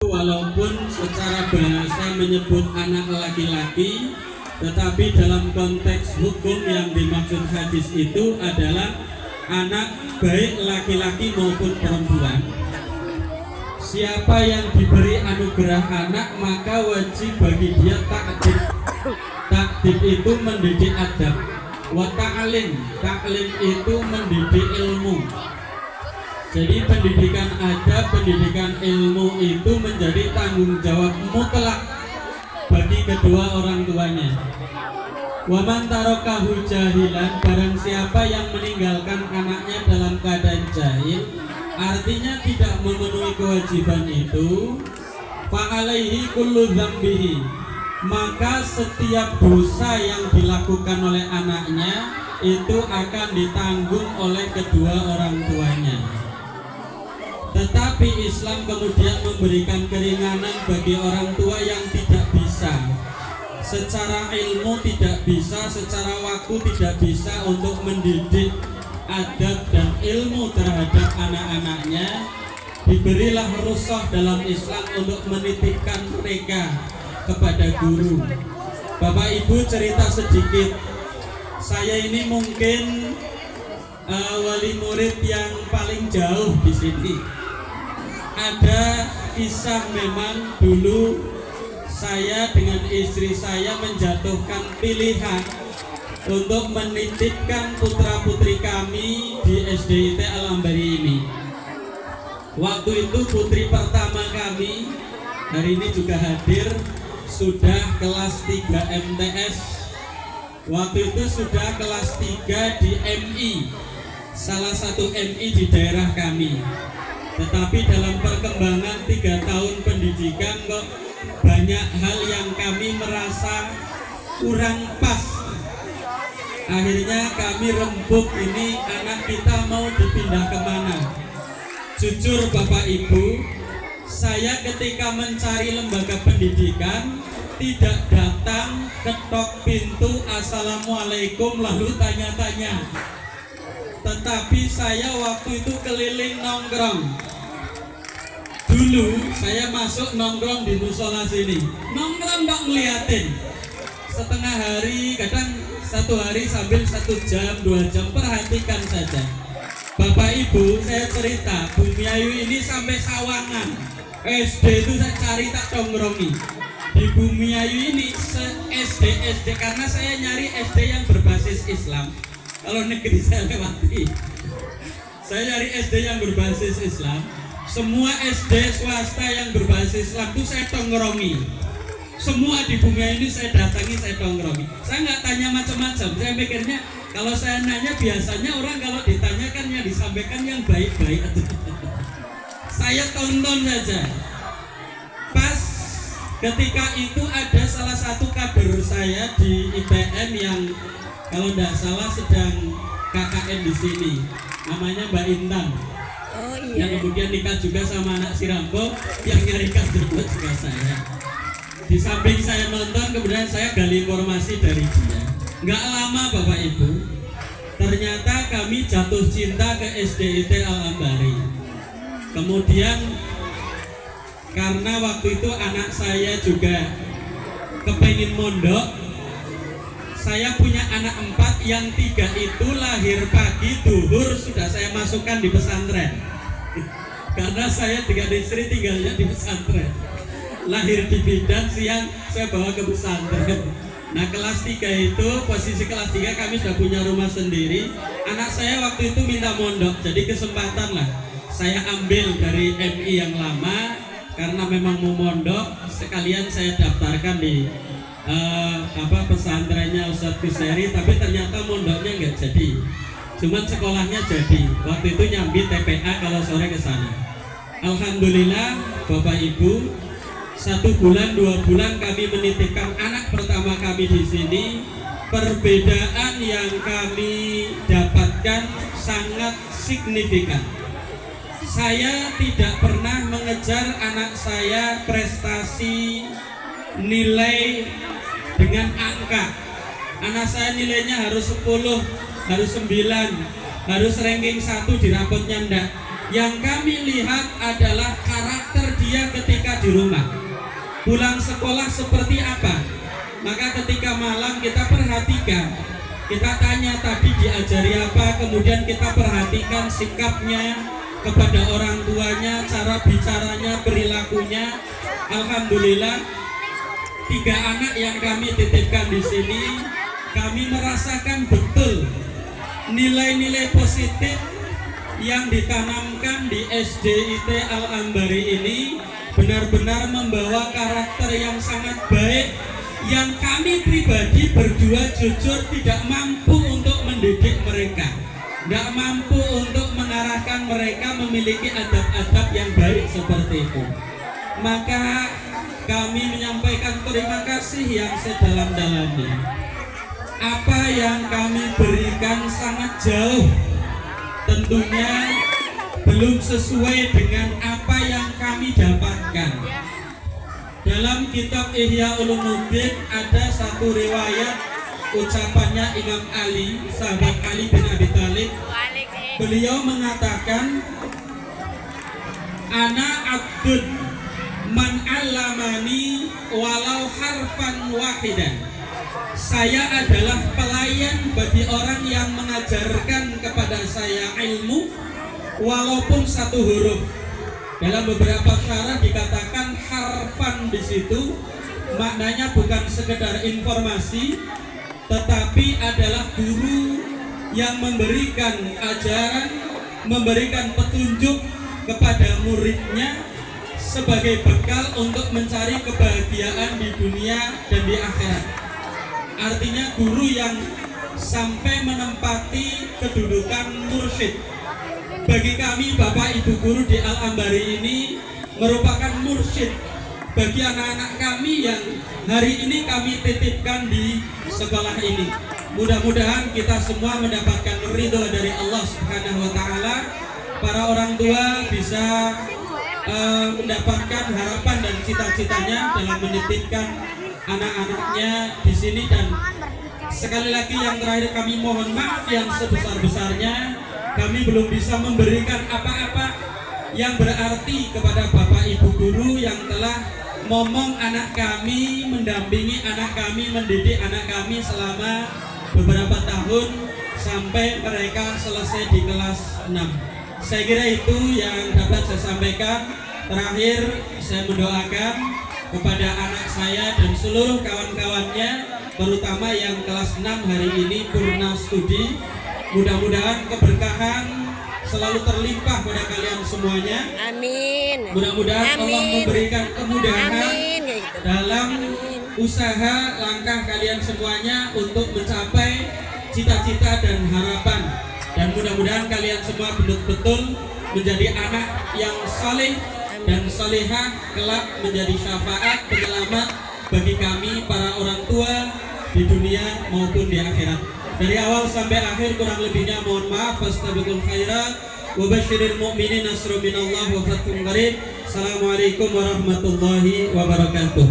walaupun secara bahasa menyebut anak laki-laki, tetapi dalam konteks hukum yang dimaksud hadis itu adalah anak baik laki-laki maupun perempuan. Siapa yang diberi anugerah anak maka wajib bagi dia ta'dib. Ta'dib itu mendidik adab. Wa ta'lim, ta'lim itu mendidik ilmu. Jadi pendidikan adab, pendidikan ilmu itu menjadi tanggung jawab mutlak bagi kedua orang tuanya. Wa man tarakahu jahilan, barang siapa yang meninggalkan anaknya dalam keadaan jahil, artinya tidak memenuhi kewajiban itu, fa alaihi kullu dzambihi, maka setiap dosa yang dilakukan oleh anaknya itu akan ditanggung oleh kedua orang tuanya. Tetapi Islam kemudian memberikan keringanan bagi orang tua yang tidak bisa, secara ilmu tidak bisa, secara waktu tidak bisa untuk mendidik adab dan ilmu terhadap anak-anaknya. Diberilah rukhsah dalam Islam untuk menitipkan mereka kepada guru. Bapak Ibu, cerita sedikit. Saya ini mungkin wali murid yang paling jauh di sini. Ada kisah memang dulu saya dengan istri saya menjatuhkan pilihan untuk menitipkan putra-putri kami di SDIT Al-Ambari ini. Waktu itu putri pertama kami, hari ini juga hadir, sudah kelas 3 MTS. Waktu itu sudah kelas 3 di MI, salah satu MI di daerah kami. Tetapi dalam perkembangan 3 tahun pendidikan kok banyak hal yang kami merasa kurang pas. Akhirnya kami rembuk, ini anak kita mau dipindah kemana. Jujur Bapak Ibu, saya ketika mencari lembaga pendidikan tidak datang ketok pintu assalamualaikum lalu tanya-tanya. Tetapi saya waktu itu keliling nongkrong. Dulu saya masuk nongkrong di musola sini, nongkrong nggak ngeliatin. Setengah hari, kadang satu hari sambil 1 jam, 2 jam, perhatikan saja. Bapak Ibu, saya cerita, Bumi Ayu ini sampai Sawangan. SD itu saya cari tak nongkrongi. Di Bumi Ayu ini SD karena saya nyari SD yang berbasis Islam. Kalau negeri saya lewati, saya nyari SD yang berbasis Islam. Semua SD swasta yang berbasis Islam itu saya tongkrongi. Semua di Bumi ini saya datangi, saya tongkrongi. Saya nggak tanya macam-macam. Saya mikirnya kalau saya nanya biasanya orang kalau ditanyakan yang disampaikan yang baik-baik. Saya tonton saja. Pas ketika itu ada salah satu kader saya di IPM yang kalau tidak salah sedang KKN di sini, namanya Mbak Intan. Oh, iya. Yang kemudian nikah juga sama anak si Rambo, yang nyari kader buat juga saya. Di samping saya nonton, kemudian saya gali informasi dari dia. Nggak lama Bapak Ibu, ternyata kami jatuh cinta ke SDIT Al-Ambari. Kemudian karena waktu itu anak saya juga kepengin mondok. Saya punya anak 4, yang 3 itu lahir pagi, duhur sudah saya masukkan di pesantren. Karena saya dengan istri tinggalnya di pesantren. Lahir di bidan, siang saya bawa ke pesantren. Nah kelas 3 itu, posisi kelas 3 kami sudah punya rumah sendiri. Anak saya waktu itu minta mondok, jadi kesempatan lah saya ambil dari MI yang lama. Karena memang mau mondok, sekalian saya daftarkan di pesantrennya Ustadz Kuseri, tapi ternyata mondoknya nggak jadi, cuman sekolahnya jadi. Waktu itu nyambi TPA kalau sore ke sana. Alhamdulillah Bapak Ibu, 1 bulan 2 bulan kami menitipkan anak pertama kami di sini. Perbedaan yang kami dapatkan sangat signifikan. Saya tidak pernah mengejar anak saya prestasi nilai dengan angka. Anak saya nilainya harus 10, harus 9, harus ranking 1 di rapotnya enggak. Yang kami lihat adalah karakter dia ketika di di rumah. Pulang sekolah seperti apa? Maka ketika malam kita perhatikan, kita tanya tadi diajari apa, kemudian kita perhatikan sikapnya kepada orang tuanya, cara bicaranya, perilakunya. Alhamdulillah, 3 anak yang kami titipkan di sini, kami merasakan betul nilai-nilai positif yang ditanamkan di SDIT Al-Ambari ini benar-benar membawa karakter yang sangat baik, yang kami pribadi berdua jujur tidak mampu untuk mendidik mereka, tidak mampu untuk mengarahkan mereka memiliki adab-adab yang baik seperti itu. Maka kami menyampaikan terima kasih yang sedalam-dalamnya. Apa yang kami berikan sangat jauh, tentunya belum sesuai dengan apa yang kami dapatkan. Dalam kitab Ihya Ulumuddin ada satu riwayat ucapannya Imam Ali, sahabat Ali bin Abi Thalib. Beliau mengatakan, ana abdun man allamani walau harfan wahidan. Saya adalah pelayan bagi orang yang mengajarkan kepada saya ilmu walaupun 1 huruf. Dalam beberapa syarah dikatakan harfan di situ maknanya bukan sekedar informasi, tetapi adalah guru yang memberikan ajaran, memberikan petunjuk kepada muridnya sebagai bekal untuk mencari kebahagiaan di dunia dan di akhirat. Artinya guru yang sampai menempati kedudukan mursyid. Bagi kami Bapak Ibu guru di Al-Ambari ini merupakan mursyid bagi anak-anak kami yang hari ini kami titipkan di sekolah ini. Mudah-mudahan kita semua mendapatkan ridho dari Allah Subhanahu wa Ta'ala. Para orang tua bisa mendapatkan harapan dan cita-citanya dalam menitipkan anak-anaknya di sini. Dan sekali lagi yang terakhir kami mohon maaf yang sebesar-besarnya, kami belum bisa memberikan apa-apa yang berarti kepada Bapak Ibu guru yang telah momong anak kami, mendampingi anak kami, mendidik anak kami selama beberapa tahun sampai mereka selesai di kelas 6. Saya kira itu yang dapat saya sampaikan. Terakhir saya mendoakan kepada anak saya dan seluruh kawan-kawannya, terutama yang kelas 6 hari ini purna studi. Mudah-mudahan keberkahan selalu terlimpah pada kalian semuanya. Amin. Mudah-mudahan Allah memberikan kemudahan dalam usaha langkah kalian semuanya untuk mencapai cita-cita dan harapan. Dan mudah-mudahan kalian semua betul-betul menjadi anak yang saleh dan salehah, kelak menjadi syafaat penyelamat bagi kami para orang tua di dunia maupun di akhirat. Dari awal sampai akhir kurang lebihnya mohon maaf. Fastabiqul khairat wa basyiril mu'minin nasrun minallah wa fathun qarib. Assalamualaikum warahmatullahi wabarakatuh.